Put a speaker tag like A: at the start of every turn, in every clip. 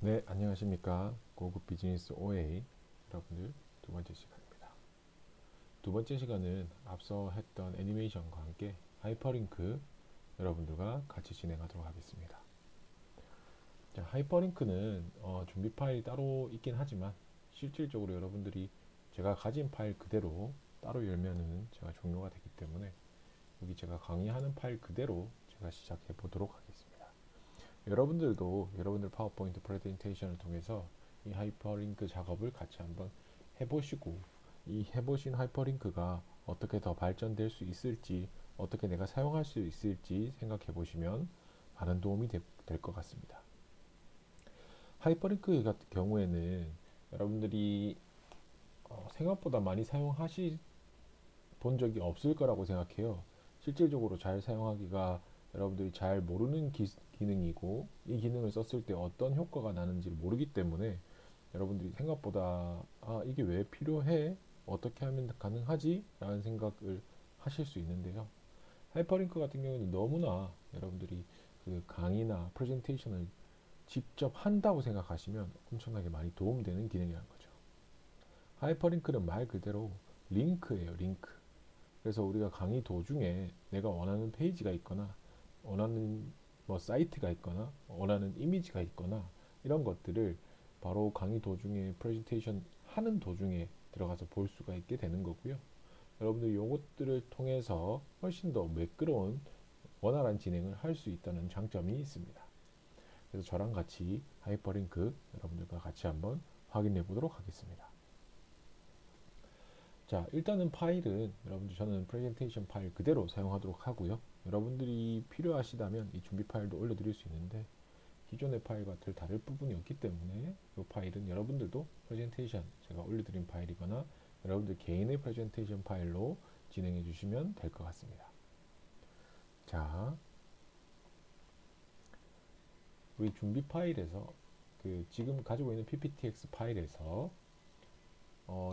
A: 네, 안녕하십니까. 고급 비즈니스 OA 여러분들 두 번째 시간입니다. 두 번째 시간은 앞서 했던 애니메이션과 함께 하이퍼링크 여러분들과 같이 진행하도록 하겠습니다. 자, 하이퍼링크는 준비 파일이 따로 있긴 하지만 실질적으로 여러분들이 제가 가진 파일 그대로 따로 열면은 제가 종료가 되기 때문에 여기 제가 강의하는 파일 그대로 제가 시작해 보도록 하겠습니다. 여러분들도 여러분들 파워포인트 프레젠테이션을 통해서 이 하이퍼링크 작업을 같이 한번 해보시고 이 해보신 하이퍼링크가 어떻게 더 발전될 수 있을지 어떻게 내가 사용할 수 있을지 생각해 보시면 많은 도움이 될 것 같습니다. 하이퍼링크 같은 경우에는 여러분들이 생각보다 많이 사용하시 본 적이 없을 거라고 생각해요. 실질적으로 잘 사용하기가 여러분들이 잘 모르는 기능이고 이 기능을 썼을 때 어떤 효과가 나는지를 모르기 때문에 여러분들이 생각보다 이게 왜 필요해? 어떻게 하면 가능하지? 라는 생각을 하실 수 있는데요. 하이퍼링크 같은 경우는 너무나 여러분들이 그 강의나 프레젠테이션을 직접 한다고 생각하시면 엄청나게 많이 도움되는 기능이라는 거죠. 하이퍼링크는 말 그대로 링크예요, 링크. 그래서 우리가 강의 도중에 내가 원하는 페이지가 있거나 원하는 뭐 사이트가 있거나 원하는 이미지가 있거나 이런 것들을 바로 강의 도중에 프레젠테이션 하는 도중에 들어가서 볼 수가 있게 되는 거고요. 여러분들이 이것들을 통해서 훨씬 더 매끄러운 원활한 진행을 할 수 있다는 장점이 있습니다. 그래서 저랑 같이 하이퍼링크 여러분들과 같이 한번 확인해 보도록 하겠습니다. 자, 일단은 파일은 여러분들 저는 프레젠테이션 파일 그대로 사용하도록 하고요. 여러분들이 필요하시다면 이 준비 파일도 올려드릴 수 있는데 기존의 파일과 다를 부분이 없기 때문에 이 파일은 여러분들도 프레젠테이션 제가 올려드린 파일이거나 여러분들 개인의 프레젠테이션 파일로 진행해 주시면 될 것 같습니다. 자, 우리 준비 파일에서 그 지금 가지고 있는 PPTX 파일에서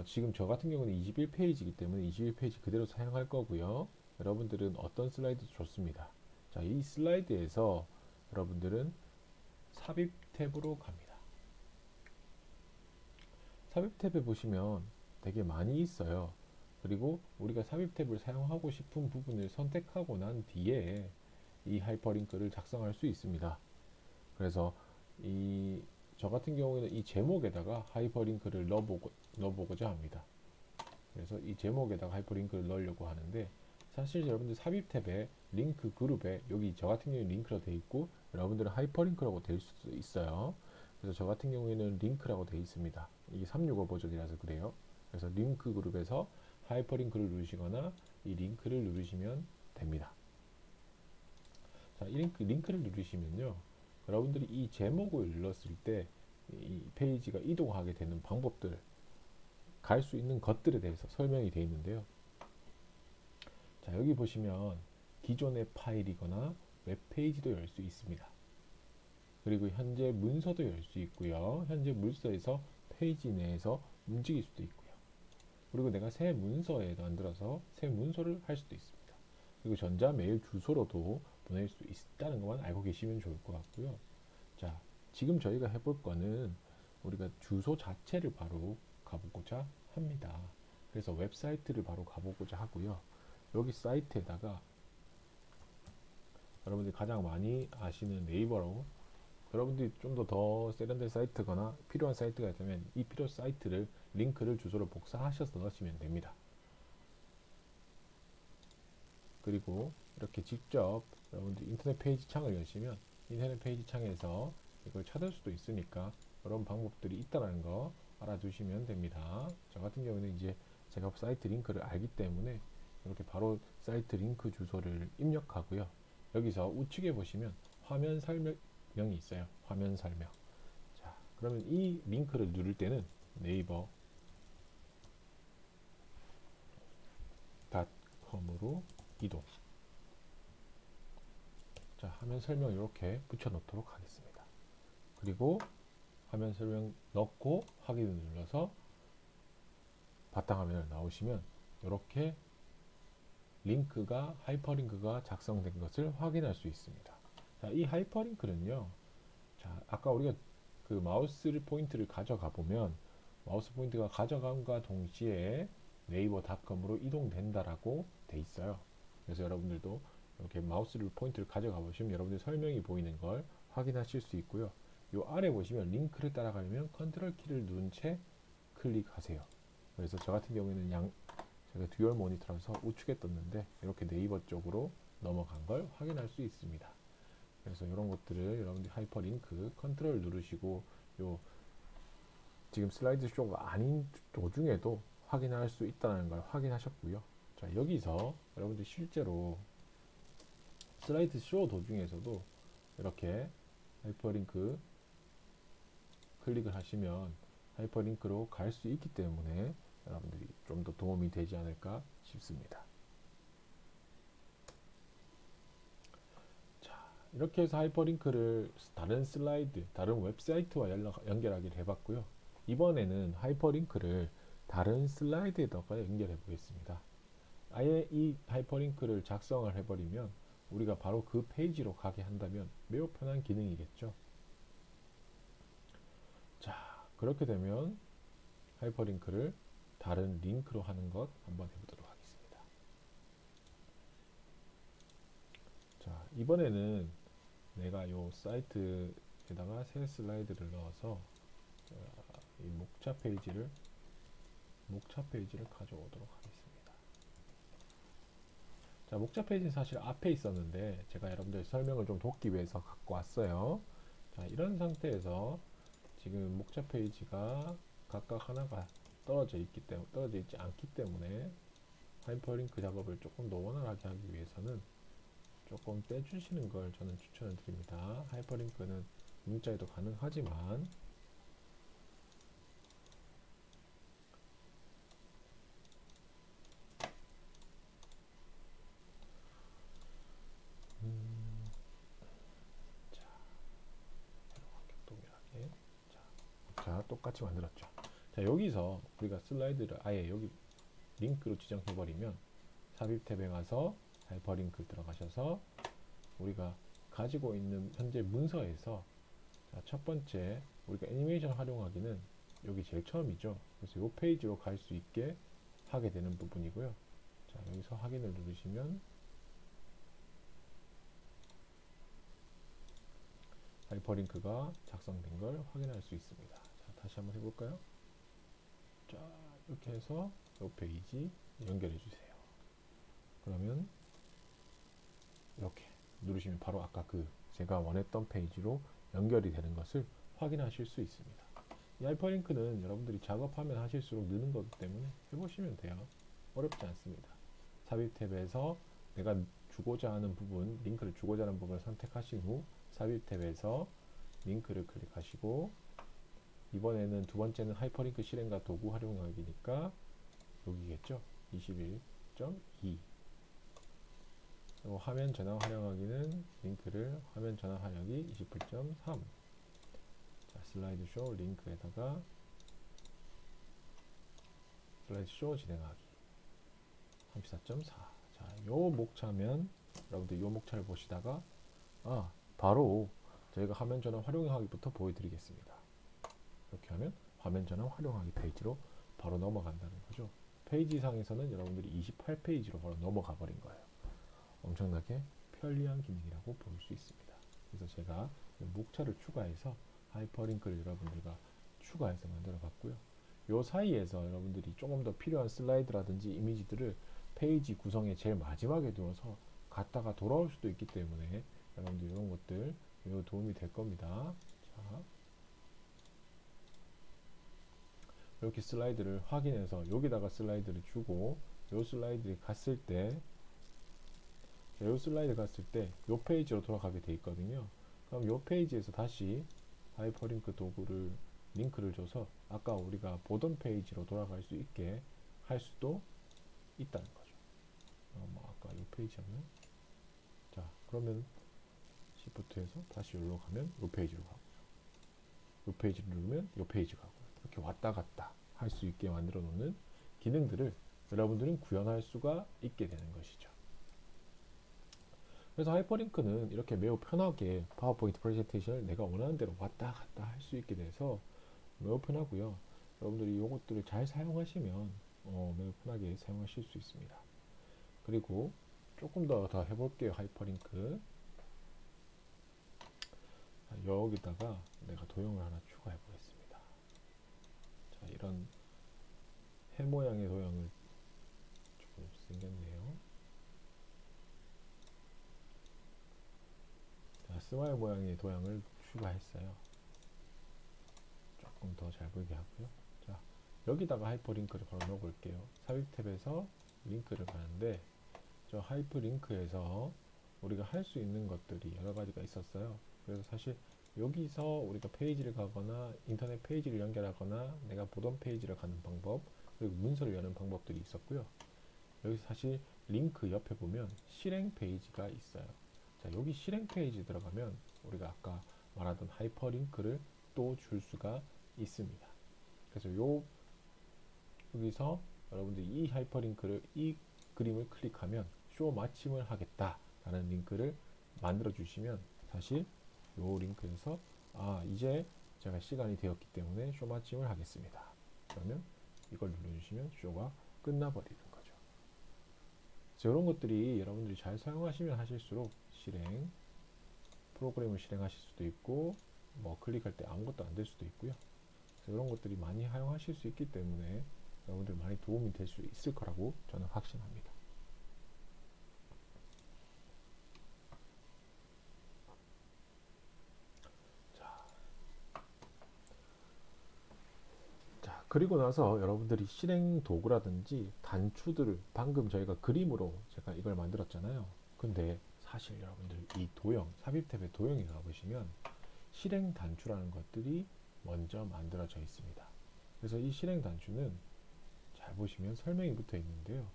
A: 지금 저 같은 경우는 21페이지이기 때문에 21페이지 그대로 사용할 거고요. 여러분들은 어떤 슬라이드도 좋습니다. 자, 이 슬라이드에서 여러분들은 삽입 탭으로 갑니다. 삽입 탭에 보시면 되게 많이 있어요. 그리고 우리가 삽입 탭을 사용하고 싶은 부분을 선택하고 난 뒤에 이 하이퍼링크를 작성할 수 있습니다. 그래서 저 같은 경우에는 이 제목에다가 하이퍼링크를 넣어보고자 합니다. 그래서 이 제목에다가 하이퍼링크를 넣으려고 하는데 사실 여러분들 삽입 탭에 링크 그룹에 여기 저 같은 경우에 링크로 되어 있고 여러분들은 하이퍼링크라고 될 수도 있어요. 그래서 저 같은 경우에는 링크라고 되어 있습니다. 이게 365 버전이라서 그래요. 그래서 링크 그룹에서 하이퍼링크를 누르시거나 이 링크를 누르시면 됩니다. 자, 이 링크를 누르시면요. 여러분들이 이 제목을 눌렀을 때 이 페이지가 이동하게 되는 방법들 갈 수 있는 것들에 대해서 설명이 되어 있는데요. 자, 여기 보시면 기존의 파일이거나 웹페이지도 열 수 있습니다. 그리고 현재 문서도 열 수 있고요. 현재 문서에서 페이지 내에서 움직일 수도 있고요. 그리고 내가 새 문서에 만들어서 새 문서를 할 수도 있습니다. 그리고 전자메일 주소로도 보낼 수 있다는 것만 알고 계시면 좋을 것 같고요. 자, 지금 저희가 해볼 거는 우리가 주소 자체를 바로 가보고자 합니다. 그래서 웹사이트를 바로 가보고자 하고요. 여기 사이트에다가 여러분들이 가장 많이 아시는 네이버로 여러분들이 좀 더 세련된 사이트거나 필요한 사이트가 있다면 이 필요 사이트를 링크를 주소를 복사하셔서 넣으시면 됩니다. 그리고 이렇게 직접 여러분들 인터넷 페이지 창을 여시면 인터넷 페이지 창에서 이걸 찾을 수도 있으니까 이런 방법들이 있다는 거 알아두시면 됩니다. 저 같은 경우는 이제 제가 사이트 링크를 알기 때문에 이렇게 바로 사이트 링크 주소를 입력하고요. 여기서 우측에 보시면 화면 설명이 있어요. 화면 설명. 자, 그러면 이 링크를 누를 때는 네이버 닷컴으로 이동. 자, 화면 설명 이렇게 붙여 놓도록 하겠습니다. 그리고 화면 설명 넣고 확인을 눌러서 바탕화면을 나오시면 이렇게 하이퍼링크가 작성된 것을 확인할 수 있습니다. 자, 이 하이퍼링크는요. 자, 아까 우리가 그 마우스 포인트를 가져가 보면 마우스 포인트가 가져감과 동시에 네이버닷컴으로 이동된다라고 돼 있어요. 그래서 여러분들도 이렇게 마우스를 포인트를 가져가 보시면 여러분들 설명이 보이는 걸 확인하실 수 있고요. 요 아래 보시면 링크를 따라가려면 컨트롤 키를 누른 채 클릭하세요. 그래서 저 같은 경우에는 제가 듀얼 모니터라서 우측에 떴는데 이렇게 네이버 쪽으로 넘어간 걸 확인할 수 있습니다. 그래서 이런 것들을 여러분들이 하이퍼링크 컨트롤 누르시고 요 지금 슬라이드 쇼가 아닌 도중에도 확인할 수 있다는 걸 확인하셨고요. 자, 여기서 여러분들 실제로 슬라이드 쇼 도중에서도 이렇게 하이퍼링크 클릭을 하시면 하이퍼링크로 갈 수 있기 때문에 여러분들이 좀 더 도움이 되지 않을까 싶습니다. 자, 이렇게 해서 하이퍼링크를 다른 슬라이드, 다른 웹사이트와 연결하기를 해봤고요. 이번에는 하이퍼링크를 다른 슬라이드에다가 연결해 보겠습니다. 아예 이 하이퍼링크를 작성을 해버리면 우리가 바로 그 페이지로 가게 한다면 매우 편한 기능이겠죠. 자, 그렇게 되면 하이퍼링크를 다른 링크로 하는 것 한번 해보도록 하겠습니다. 자, 이번에는 내가 요 사이트에다가 새 슬라이드를 넣어서 이 목차 페이지를 가져오도록 하겠습니다. 자, 목차 페이지는 사실 앞에 있었는데 제가 여러분들 설명을 좀 돕기 위해서 갖고 왔어요. 자, 이런 상태에서 지금 목차 페이지가 각각 하나가 떨어져 있지 않기 때문에 하이퍼링크 작업을 조금 더 원활하게 하기 위해서는 조금 빼주시는 걸 저는 추천을 드립니다. 하이퍼링크는 문자에도 가능하지만 자, 동일하게 자, 똑같이 만들었죠. 자, 여기서 우리가 슬라이드를 아예 여기 링크로 지정해버리면 삽입 탭에 가서 하이퍼링크 들어가셔서 우리가 가지고 있는 현재 문서에서 자, 첫 번째 우리가 애니메이션 활용하기는 여기 제일 처음이죠. 그래서 이 페이지로 갈 수 있게 하게 되는 부분이고요. 자, 여기서 확인을 누르시면 하이퍼링크가 작성된 걸 확인할 수 있습니다. 자, 다시 한번 해볼까요? 자, 이렇게 해서 이 페이지 연결해 주세요. 그러면 이렇게 누르시면 바로 아까 그 제가 원했던 페이지로 연결이 되는 것을 확인하실 수 있습니다. 이 하이퍼링크는 여러분들이 작업하면 하실수록 느는 거기 때문에 해보시면 돼요. 어렵지 않습니다. 삽입 탭에서 내가 주고자 하는 부분, 링크를 주고자 하는 부분을 선택하신 후 삽입 탭에서 링크를 클릭하시고 이번에는 두 번째는 하이퍼링크 실행과 도구 활용하기니까 여기겠죠. 21.2 화면 전환 활용하기는 링크를 화면 전환 활용하기 28.3 자, 슬라이드 쇼 링크에다가 슬라이드 쇼 진행하기 34.4 자, 요 목차면 여러분들 요 목차를 보시다가 바로 저희가 화면 전환 활용하기부터 보여드리겠습니다. 이렇게 하면 화면 전환 활용하기 페이지로 바로 넘어간다는 거죠. 페이지상에서는 여러분들이 28페이지로 바로 넘어가 버린 거예요. 엄청나게 편리한 기능이라고 볼 수 있습니다. 그래서 제가 목차를 추가해서 하이퍼링크를 여러분들과 추가해서 만들어 봤고요. 요 사이에서 여러분들이 조금 더 필요한 슬라이드라든지 이미지들을 페이지 구성의 제일 마지막에 두어서 갔다가 돌아올 수도 있기 때문에 여러분들 이런 것들 매우 도움이 될 겁니다. 자, 이렇게 슬라이드를 확인해서 여기다가 슬라이드를 주고 요 슬라이드에 갔을 때 이 슬라이드 갔을 때 이 페이지로 돌아가게 돼 있거든요. 그럼 이 페이지에서 다시 하이퍼링크 도구를 링크를 줘서 아까 우리가 보던 페이지로 돌아갈 수 있게 할 수도 있다는 거죠. 아까 이 페이지였나요? 자, 그러면 시프트에서 다시 여기로 가면 이 페이지로 가고요. 이 페이지를 누르면 이 페이지 가고요. 이렇게 왔다 갔다 할 수 있게 만들어 놓는 기능들을 여러분들은 구현할 수가 있게 되는 것이죠. 그래서 하이퍼링크는 이렇게 매우 편하게 파워포인트 프레젠테이션을 내가 원하는 대로 왔다 갔다 할 수 있게 돼서 매우 편하고요. 여러분들이 이것들을 잘 사용하시면 매우 편하게 사용하실 수 있습니다. 그리고 조금 더 해볼게요. 하이퍼링크. 여기다가 내가 도형을 하나 추가해 보겠습니다. 자, 이런 해 모양의 도형을 조금 생겼네요. 자, 스마일 모양의 도형을 추가했어요. 조금 더 잘 보이게 하고요. 자, 여기다가 하이퍼링크를 바로 넣어 볼게요. 삽입 탭에서 링크를 가는데 저 하이퍼링크에서 우리가 할 수 있는 것들이 여러 가지가 있었어요. 그래서 사실 여기서 우리가 페이지를 가거나 인터넷 페이지를 연결하거나 내가 보던 페이지를 가는 방법, 그리고 문서를 여는 방법들이 있었고요. 여기서 사실 링크 옆에 보면 실행 페이지가 있어요. 자, 여기 실행 페이지 들어가면 우리가 아까 말하던 하이퍼링크를 또 줄 수가 있습니다. 그래서 여기서 여러분들이 이 하이퍼링크를, 이 그림을 클릭하면 쇼 마침을 하겠다라는 링크를 만들어 주시면 사실 요 링크에서 이제 제가 시간이 되었기 때문에 쇼 마침을 하겠습니다. 그러면 이걸 눌러주시면 쇼가 끝나버리는 거죠. 이런 것들이 여러분들이 잘 사용하시면 하실수록 프로그램을 실행하실 수도 있고 뭐 클릭할 때 아무것도 안 될 수도 있고요. 이런 것들이 많이 사용하실 수 있기 때문에 여러분들 많이 도움이 될 수 있을 거라고 저는 확신합니다. 자, 그리고 나서 여러분들이 실행 도구라든지 단추들을 방금 저희가 그림으로 제가 이걸 만들었잖아요. 근데 사실 여러분들 이 도형, 삽입 탭의 도형에 가보시면 실행 단추라는 것들이 먼저 만들어져 있습니다. 그래서 이 실행 단추는 잘 보시면 설명이 붙어 있는데요.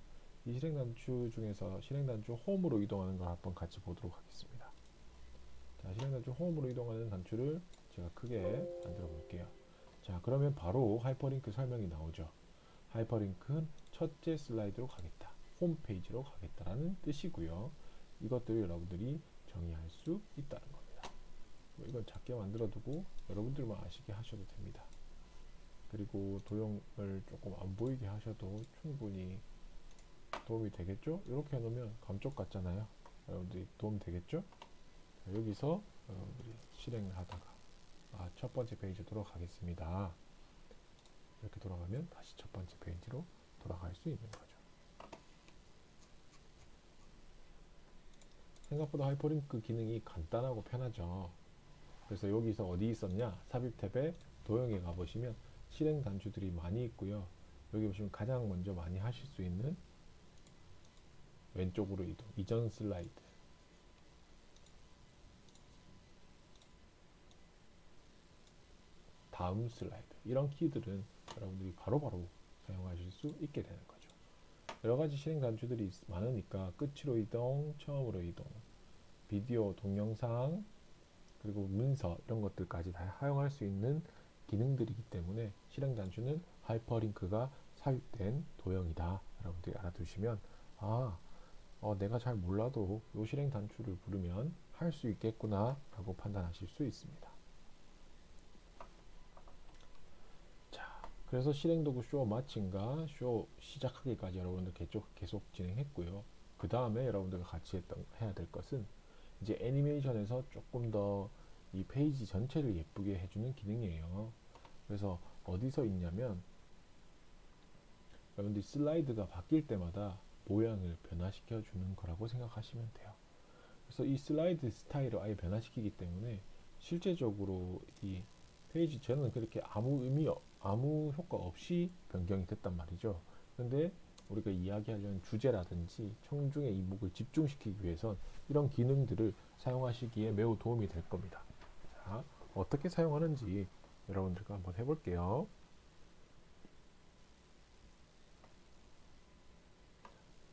A: 이 실행 단추 중에서 실행 단추 홈으로 이동하는 걸 한번 같이 보도록 하겠습니다. 자, 실행 단추 홈으로 이동하는 단추를 제가 크게 만들어 볼게요. 자, 그러면 바로 하이퍼링크 설명이 나오죠. 하이퍼링크는 첫째 슬라이드로 가겠다, 홈페이지로 가겠다라는 뜻이고요. 이것들을 여러분들이 정의할 수 있다는 겁니다. 이건 작게 만들어 두고 여러분들만 아시게 하셔도 됩니다. 그리고 도형을 조금 안 보이게 하셔도 충분히 도움이 되겠죠? 이렇게 해놓으면 감쪽 같잖아요. 여러분들이 도움 되겠죠? 자, 여기서 여러분들이 실행을 하다가 첫 번째 페이지 돌아가겠습니다. 이렇게 돌아가면 다시 첫 번째 페이지로 돌아갈 수 있는 거죠. 생각보다 하이퍼링크 기능이 간단하고 편하죠. 그래서 여기서 어디 있었냐? 삽입 탭에 도형에 가보시면 실행 단추들이 많이 있고요. 여기 보시면 가장 먼저 많이 하실 수 있는 왼쪽으로 이전 슬라이드, 다음 슬라이드, 이런 키들은 여러분들이 바로바로 사용하실 수 있게 되는 거죠. 여러 가지 실행 단추들이 많으니까 끝으로 이동, 처음으로 이동, 비디오, 동영상, 그리고 문서 이런 것들까지 다 사용할 수 있는 기능들이기 때문에 실행 단추는 하이퍼링크가 삽입된 도형이다. 여러분들이 알아두시면 내가 잘 몰라도 이 실행 단추를 부르면 할 수 있겠구나 라고 판단하실 수 있습니다. 자, 그래서 실행 도구 쇼 마침과 쇼 시작하기까지 여러분들 계속 진행했고요. 그 다음에 여러분들과 같이 해야 될 것은 이제 애니메이션에서 조금 더 이 페이지 전체를 예쁘게 해주는 기능이에요. 그래서 어디서 있냐면 여러분들이 슬라이드가 바뀔 때마다 모양을 변화시켜 주는 거라고 생각하시면 돼요. 그래서 이 슬라이드 스타일을 아예 변화시키기 때문에 실제적으로 이 페이지 저는 그렇게 아무 효과 없이 변경이 됐단 말이죠. 근데 우리가 이야기하려는 주제라든지 청중의 이목을 집중시키기 위해선 이런 기능들을 사용하시기에 매우 도움이 될 겁니다. 자, 어떻게 사용하는지 여러분들과 한번 해볼게요.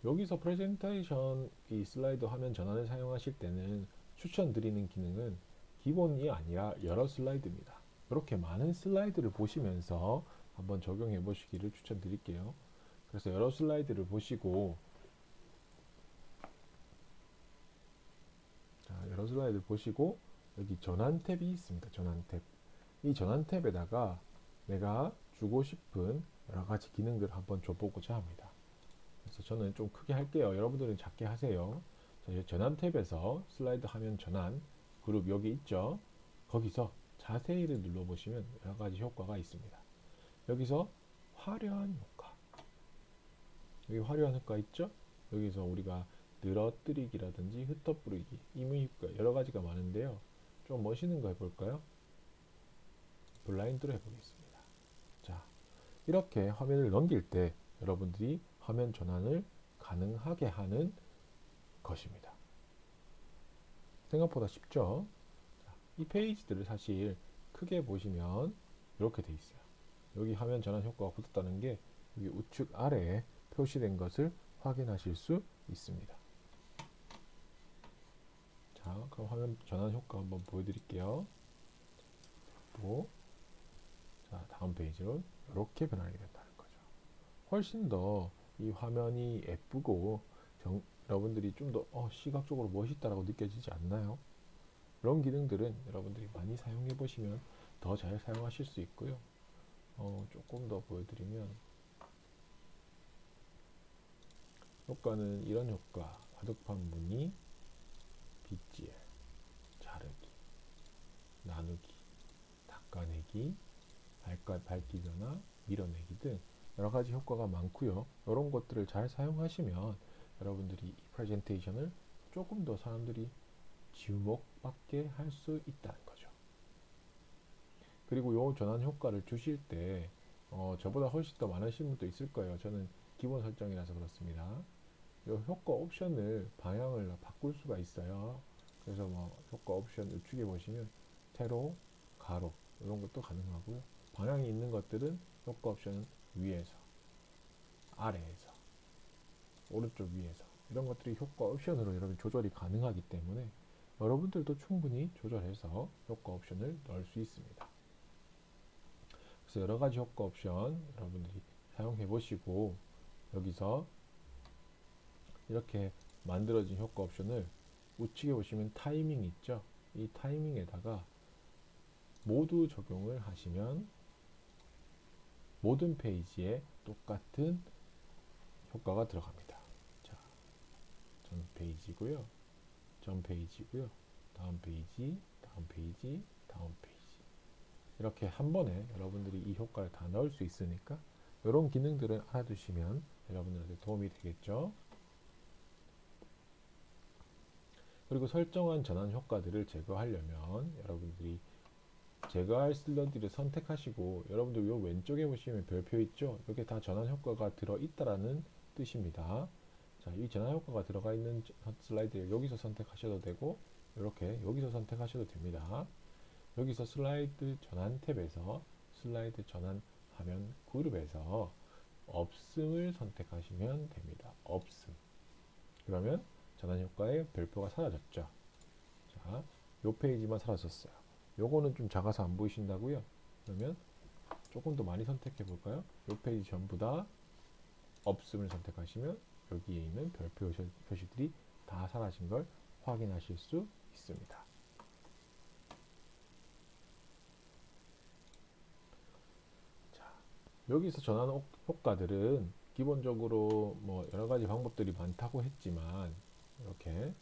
A: 여기서 프레젠테이션 이 슬라이드 화면 전환을 사용하실 때는 추천드리는 기능은 기본이 아니라 여러 슬라이드입니다. 이렇게 많은 슬라이드를 보시면서 한번 적용해 보시기를 추천드릴게요. 그래서 여러 슬라이드를 보시고, 여러 슬라이드 보시고 여기 전환 탭이 있습니다. 전환 탭. 이 전환 탭에다가 내가 주고 싶은 여러 가지 기능들을 한번 줘보고자 합니다. 그래서 저는 좀 크게 할게요. 여러분들은 작게 하세요. 자, 전환 탭에서 슬라이드 화면 전환 그룹 여기 있죠. 거기서 자세히를 눌러보시면 여러 가지 효과가 있습니다. 여기서 화려한 효과. 여기 화려한 효과 있죠? 여기서 우리가 늘어뜨리기라든지 흩어뿌리기, 이미 효과 여러 가지가 많은데요. 좀 멋있는 거 해볼까요? 블라인드로 해보겠습니다. 자, 이렇게 화면을 넘길 때 여러분들이 화면 전환을 가능하게 하는 것입니다. 생각보다 쉽죠? 자, 이 페이지들을 사실 크게 보시면 이렇게 돼 있어요. 여기 화면 전환 효과가 붙었다는 게 여기 우측 아래에 표시된 것을 확인하실 수 있습니다. 자, 그럼 화면 전환 효과 한번 보여드릴게요. 자, 다음 페이지로 이렇게 변하게 된다는 거죠. 훨씬 더 이 화면이 예쁘고 여러분들이 좀 더 시각적으로 멋있다라고 느껴지지 않나요? 이런 기능들은 여러분들이 많이 사용해 보시면 더 잘 사용하실 수 있고요. 조금 더 보여드리면 효과는 이런 효과, 화덕판 무늬, 빗질, 자르기, 나누기, 닦아내기, 밝기 변화, 밀어내기 등 여러 가지 효과가 많고요. 이런 것들을 잘 사용하시면 여러분들이 이 프레젠테이션을 조금 더 사람들이 주목받게 할 수 있다는 거죠. 그리고 이 전환 효과를 주실 때 저보다 훨씬 더 많으신 분도 있을 거예요. 저는 기본 설정이라서 그렇습니다. 이 효과 옵션을 방향을 바꿀 수가 있어요. 그래서 뭐 효과 옵션 우측에 보시면 세로, 가로 이런 것도 가능하고요. 방향이 있는 것들은 효과 옵션은 위에서, 아래에서, 오른쪽 위에서 이런 것들이 효과 옵션으로 여러분 조절이 가능하기 때문에 여러분들도 충분히 조절해서 효과 옵션을 넣을 수 있습니다. 그래서 여러 가지 효과 옵션 여러분들이 사용해 보시고 여기서 이렇게 만들어진 효과 옵션을 우측에 보시면 타이밍 있죠? 이 타이밍에다가 모두 적용을 하시면 모든 페이지에 똑같은 효과가 들어갑니다. 자, 전 페이지고요. 전 페이지고요. 다음 페이지, 다음 페이지, 다음 페이지. 이렇게 한 번에 여러분들이 이 효과를 다 넣을 수 있으니까 이런 기능들을 알아두시면 여러분들한테 도움이 되겠죠. 그리고 설정한 전환 효과들을 제거하려면 여러분들이 제거할 슬러드를 선택하시고 여러분들 요 왼쪽에 보시면 별표 있죠? 이게 다 전환 효과가 들어있다라는 뜻입니다. 자, 이 전환 효과가 들어가 있는 슬라이드를 여기서 선택하셔도 되고 이렇게 여기서 선택하셔도 됩니다. 여기서 슬라이드 전환 탭에서 슬라이드 전환 화면 그룹에서 없음을 선택하시면 됩니다. 없음. 그러면 전환 효과의 별표가 사라졌죠. 자, 요 페이지만 사라졌어요. 요거는 좀 작아서 안 보이신다고요? 그러면 조금 더 많이 선택해 볼까요? 요 페이지 전부 다 없음을 선택하시면 여기에 있는 별표 표시들이 다 사라진 걸 확인하실 수 있습니다. 자, 여기서 전환 효과들은 기본적으로 뭐 여러 가지 방법들이 많다고 했지만 이렇게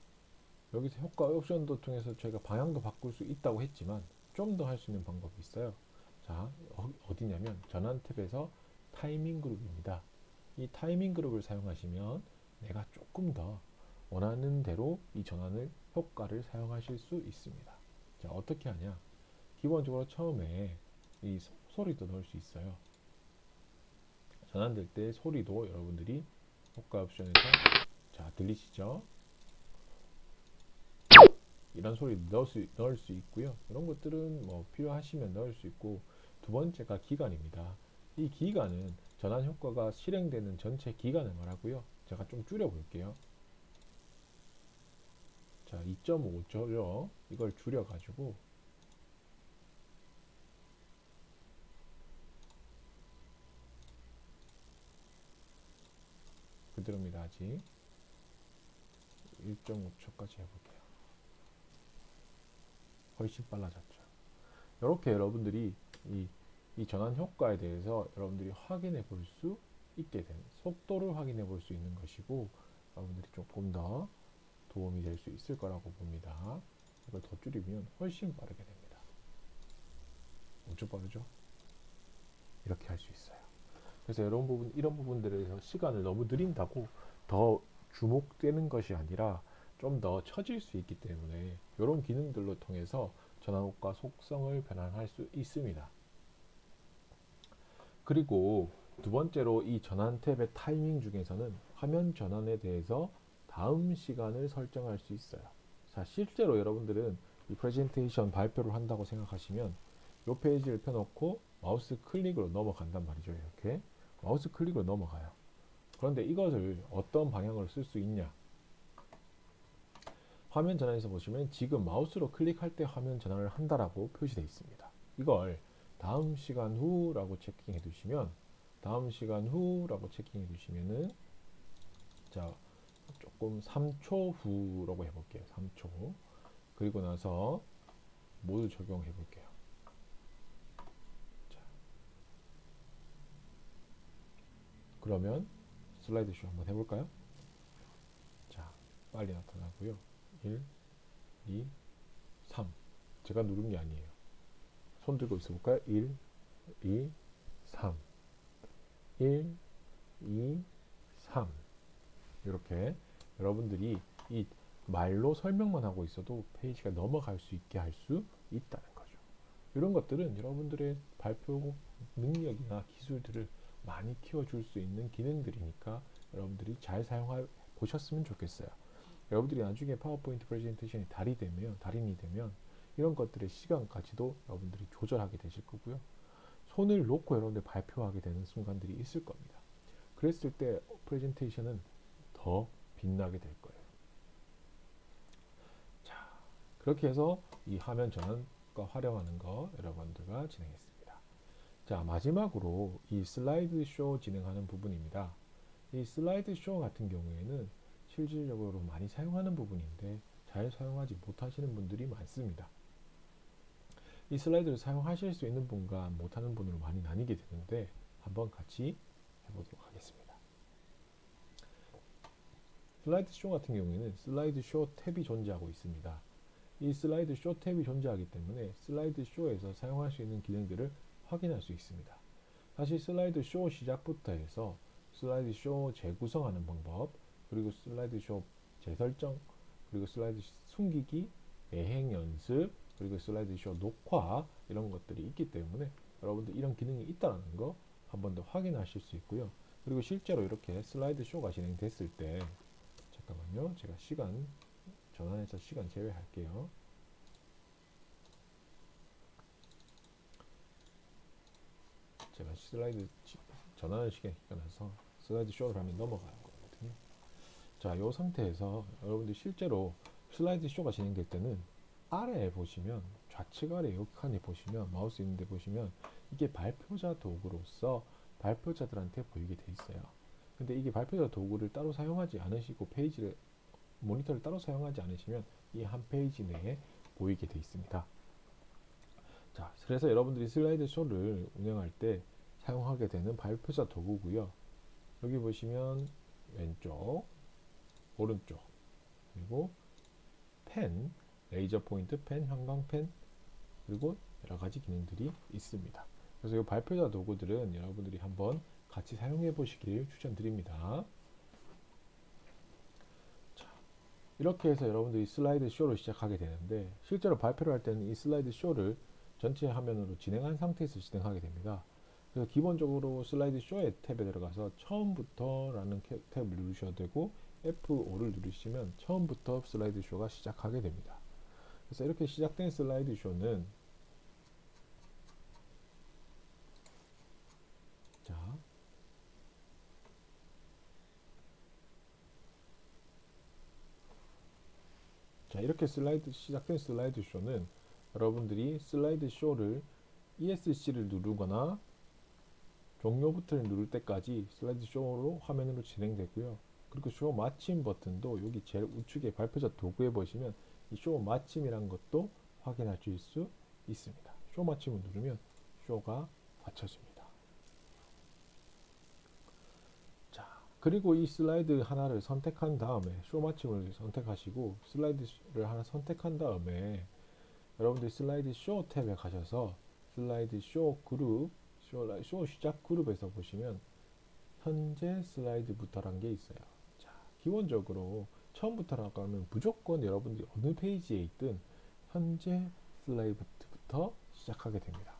A: 여기서 효과 옵션도 통해서 저희가 방향도 바꿀 수 있다고 했지만 좀 더 할 수 있는 방법이 있어요. 자, 어디냐면 전환 탭에서 타이밍 그룹입니다. 이 타이밍 그룹을 사용하시면 내가 조금 더 원하는 대로 이 전환을 효과를 사용하실 수 있습니다. 자, 어떻게 하냐? 기본적으로 처음에 이 소리도 넣을 수 있어요. 전환될 때 소리도 여러분들이 효과 옵션에서 자, 들리시죠? 이런 소리 넣을 수 있고요. 이런 것들은 뭐 필요하시면 넣을 수 있고 두 번째가 기간입니다. 이 기간은 전환 효과가 실행되는 전체 기간을 말하고요. 제가 좀 줄여 볼게요. 자, 2.5초요. 이걸 줄여 가지고 그대로입니다. 아직 1.5초까지 해볼게요. 훨씬 빨라졌죠. 이렇게 여러분들이 이 전환 효과에 대해서 여러분들이 확인해 볼 수 있게 되는, 속도를 확인해 볼 수 있는 것이고, 여러분들이 조금 더 도움이 될 수 있을 거라고 봅니다. 이걸 더 줄이면 훨씬 빠르게 됩니다. 엄청 빠르죠? 이렇게 할 수 있어요. 그래서 이런 부분들에서 시간을 너무 느린다고 더 주목되는 것이 아니라 좀 더 처질 수 있기 때문에 이런 기능들로 통해서 전환호과 속성을 변환할 수 있습니다. 그리고 두 번째로 이 전환 탭의 타이밍 중에서는 화면 전환에 대해서 다음 시간을 설정할 수 있어요. 자, 실제로 여러분들은 이 프레젠테이션 발표를 한다고 생각하시면 이 페이지를 펴놓고 마우스 클릭으로 넘어간단 말이죠. 이렇게 마우스 클릭으로 넘어가요. 그런데 이것을 어떤 방향으로 쓸 수 있냐? 화면 전환에서 보시면 지금 마우스로 클릭할 때 화면 전환을 한다라고 표시되어 있습니다. 이걸 다음 시간 후라고 체킹해 두시면 다음 시간 후라고 체킹해 두시면은 자, 조금 3초 후라고 해볼게요. 3초. 그리고 나서 모두 적용해 볼게요. 자, 그러면 슬라이드 쇼 한번 해볼까요? 자, 빨리 나타나고요. 1, 2, 3. 제가 누른 게 아니에요. 손 들고 있어 볼까요? 1, 2, 3. 1, 2, 3. 이렇게 여러분들이 이 말로 설명만 하고 있어도 페이지가 넘어갈 수 있게 할 수 있다는 거죠. 이런 것들은 여러분들의 발표 능력이나 기술들을 많이 키워줄 수 있는 기능들이니까 여러분들이 잘 사용해 보셨으면 좋겠어요. 여러분들이 나중에 파워포인트 프레젠테이션이 달인이 되면 이런 것들의 시간까지도 여러분들이 조절하게 되실 거고요. 손을 놓고 여러분들 발표하게 되는 순간들이 있을 겁니다. 그랬을 때 프레젠테이션은 더 빛나게 될 거예요. 자, 그렇게 해서 이 화면 전환과 활용하는 거 여러분들과 진행했습니다. 자, 마지막으로 이 슬라이드 쇼 진행하는 부분입니다. 이 슬라이드 쇼 같은 경우에는 실질적으로 많이 사용하는 부분인데 잘 사용하지 못하시는 분들이 많습니다. 이 슬라이드를 사용하실 수 있는 분과 못하는 분으로 많이 나뉘게 되는데 한번 같이 해보도록 하겠습니다. 슬라이드 쇼 같은 경우에는 슬라이드 쇼 탭이 존재하고 있습니다. 이 슬라이드 쇼 탭이 존재하기 때문에 슬라이드 쇼에서 사용할 수 있는 기능들을 확인할 수 있습니다. 사실 슬라이드 쇼 시작부터 해서 슬라이드 쇼 재구성하는 방법, 그리고 슬라이드 쇼 재설정, 그리고 슬라이드 숨기기, 예행 연습, 그리고 슬라이드 쇼 녹화 이런 것들이 있기 때문에 여러분들 이런 기능이 있다는 거 한 번 더 확인하실 수 있고요. 그리고 실제로 이렇게 슬라이드 쇼가 진행됐을 때 잠깐만요. 제가 시간 전환해서 시간 제외할게요. 제가 슬라이드 전환을 시키고 나서 슬라이드 쇼를 하면 넘어가는 거거든요. 자, 이 상태에서 여러분들 실제로 슬라이드 쇼가 진행될 때는 아래에 보시면 좌측 아래 여기 칸에 보시면 마우스 있는데 보시면 이게 발표자 도구로서 발표자들한테 보이게 돼 있어요. 근데 이게 발표자 도구를 따로 사용하지 않으시고 페이지를 모니터를 따로 사용하지 않으시면 이 한 페이지 내에 보이게 돼 있습니다. 자, 그래서 여러분들이 슬라이드 쇼를 운영할 때 사용하게 되는 발표자 도구고요. 여기 보시면 왼쪽, 오른쪽, 그리고 펜, 레이저 포인트 펜, 형광펜, 그리고 여러 가지 기능들이 있습니다. 그래서 이 발표자 도구들은 여러분들이 한번 같이 사용해 보시길 추천드립니다. 자, 이렇게 해서 여러분들이 슬라이드 쇼를 시작하게 되는데 실제로 발표를 할 때는 이 슬라이드 쇼를 전체 화면으로 진행한 상태에서 진행하게 됩니다. 그래서 기본적으로 슬라이드 쇼의 탭에 들어가서 처음부터 라는 탭을 누르셔도 되고 F5를 누르시면 처음부터 슬라이드 쇼가 시작하게 됩니다. 그래서 이렇게 시작된 슬라이드 쇼는 자, 이렇게 시작된 슬라이드 쇼는 여러분들이 슬라이드 쇼를 ESC를 누르거나 종료 버튼을 누를 때까지 슬라이드 쇼로 화면으로 진행되고요. 그리고 쇼 마침 버튼도 여기 제일 우측에 발표자 도구에 보시면 이 쇼 마침이란 것도 확인하실 수 있습니다. 쇼 마침을 누르면 쇼가 받쳐집니다. 자, 그리고 이 슬라이드 하나를 선택한 다음에 쇼 마침을 선택하시고 슬라이드를 하나 선택한 다음에 여러분들 슬라이드 쇼 탭에 가셔서 슬라이드 쇼 그룹, 쇼 시작 그룹에서 보시면 현재 슬라이드부터라는 게 있어요. 자, 기본적으로 처음부터라고 하면 무조건 여러분들이 어느 페이지에 있든 현재 슬라이드부터 시작하게 됩니다.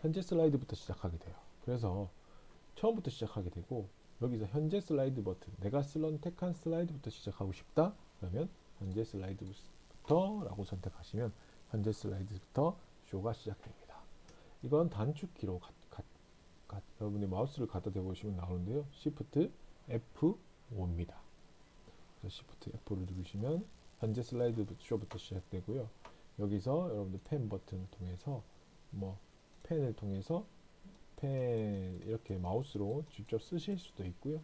A: 현재 슬라이드부터 시작하게 돼요. 그래서 처음부터 시작하게 되고 여기서 현재 슬라이드 버튼, 내가 선택한 슬라이드부터 시작하고 싶다 그러면 현재 슬라이드부터 라고 선택하시면 현재 슬라이드부터 쇼가 시작됩니다. 이건 단축키로 여러분이 마우스를 갖다 대보시면 나오는데요. Shift F5입니다. 그래서 Shift F를 누르시면 현재 슬라이드 쇼부터 시작되고요. 여기서 여러분들 펜 버튼을 통해서 펜을 통해서 펜 이렇게 마우스로 직접 쓰실 수도 있고요.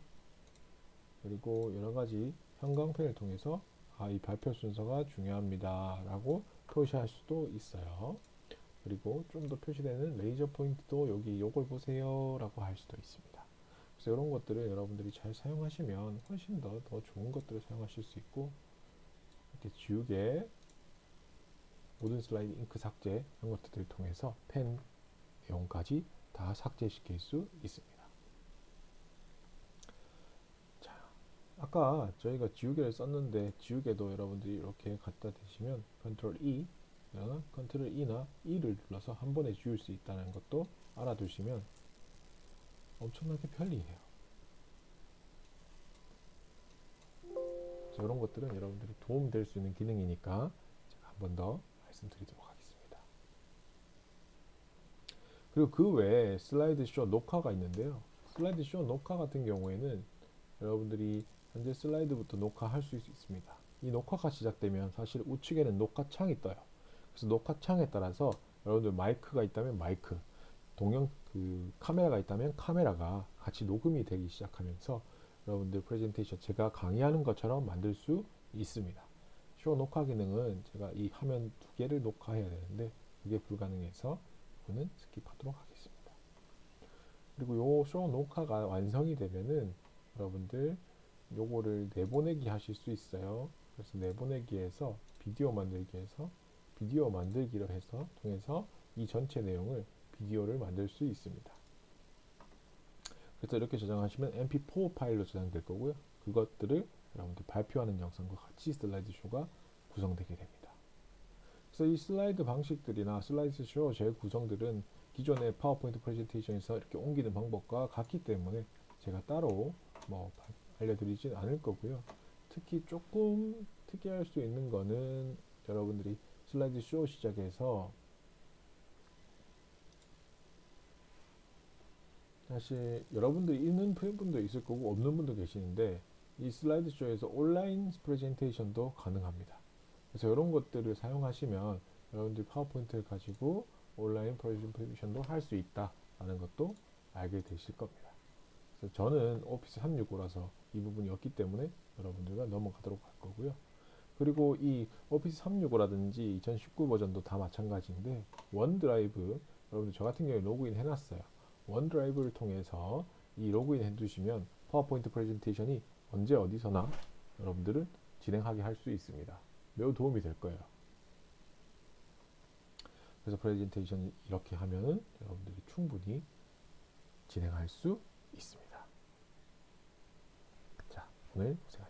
A: 그리고 여러 가지 형광펜을 통해서 이 발표 순서가 중요합니다 라고 표시할 수도 있어요. 그리고 좀 더 표시되는 레이저 포인트도 여기 요걸 보세요 라고 할 수도 있습니다. 그래서 이런 것들을 여러분들이 잘 사용하시면 훨씬 더 좋은 것들을 사용하실 수 있고 이렇게 지우개, 모든 슬라이드 잉크 삭제 이런 것들을 통해서 펜 내용까지 다 삭제시킬 수 있습니다. 자, 아까 저희가 지우개를 썼는데 지우개도 여러분들이 이렇게 갖다 대시면 컨트롤 E 컨트롤 E나 E를 눌러서 한 번에 지울 수 있다는 것도 알아두시면 엄청나게 편리해요. 이런 것들은 여러분들이 도움될 수 있는 기능이니까 제가 한 번 더 말씀드리도록 하겠습니다. 그리고 그 외에 슬라이드 쇼 녹화가 있는데요. 슬라이드 쇼 녹화 같은 경우에는 여러분들이 현재 슬라이드부터 녹화할 수 있습니다. 이 녹화가 시작되면 사실 우측에는 녹화창이 떠요. 그래서 녹화창에 따라서 여러분들 마이크가 있다면 마이크, 카메라가 있다면 카메라가 같이 녹음이 되기 시작하면서 여러분들 프레젠테이션 제가 강의하는 것처럼 만들 수 있습니다. 쇼 녹화 기능은 제가 이 화면 두 개를 녹화해야 되는데 그게 불가능해서 이거는 스킵하도록 하겠습니다. 그리고 요 쇼 녹화가 완성이 되면은 여러분들 요거를 내보내기 하실 수 있어요. 그래서 내보내기에서 비디오 만들기에서 비디오 만들기를 통해서 이 전체 내용을 비디오를 만들 수 있습니다. 그래서 이렇게 저장하시면 mp4 파일로 저장될 거고요. 그것들을 여러분들 발표하는 영상과 같이 슬라이드 쇼가 구성되게 됩니다. 그래서 이 슬라이드 방식들이나 슬라이드 쇼 재구성들은 기존의 파워포인트 프레젠테이션에서 이렇게 옮기는 방법과 같기 때문에 제가 따로 알려드리진 않을 거고요. 특히 조금 특이할 수 있는 거는 여러분들이 슬라이드 쇼 시작해서 사실 여러분들이 있는 분도 있을 거고 없는 분도 계시는데 이 슬라이드 쇼에서 온라인 프레젠테이션도 가능합니다. 그래서 이런 것들을 사용하시면 여러분들이 파워포인트를 가지고 온라인 프레젠테이션도 할 수 있다라는 것도 알게 되실 겁니다. 그래서 저는 오피스 365라서 이 부분이 없기 때문에 여러분들과 넘어가도록 할 거고요. 그리고 이 오피스 365라든지 2019 버전도 다 마찬가지인데 원드라이브, 여러분들 저 같은 경우에 로그인 해놨어요. 원드라이브를 통해서 이 로그인 해두시면 파워포인트 프레젠테이션이 언제 어디서나 여러분들을 진행하게 할 수 있습니다. 매우 도움이 될 거예요. 그래서 프레젠테이션 이렇게 하면은 여러분들이 충분히 진행할 수 있습니다. 자, 오늘 고생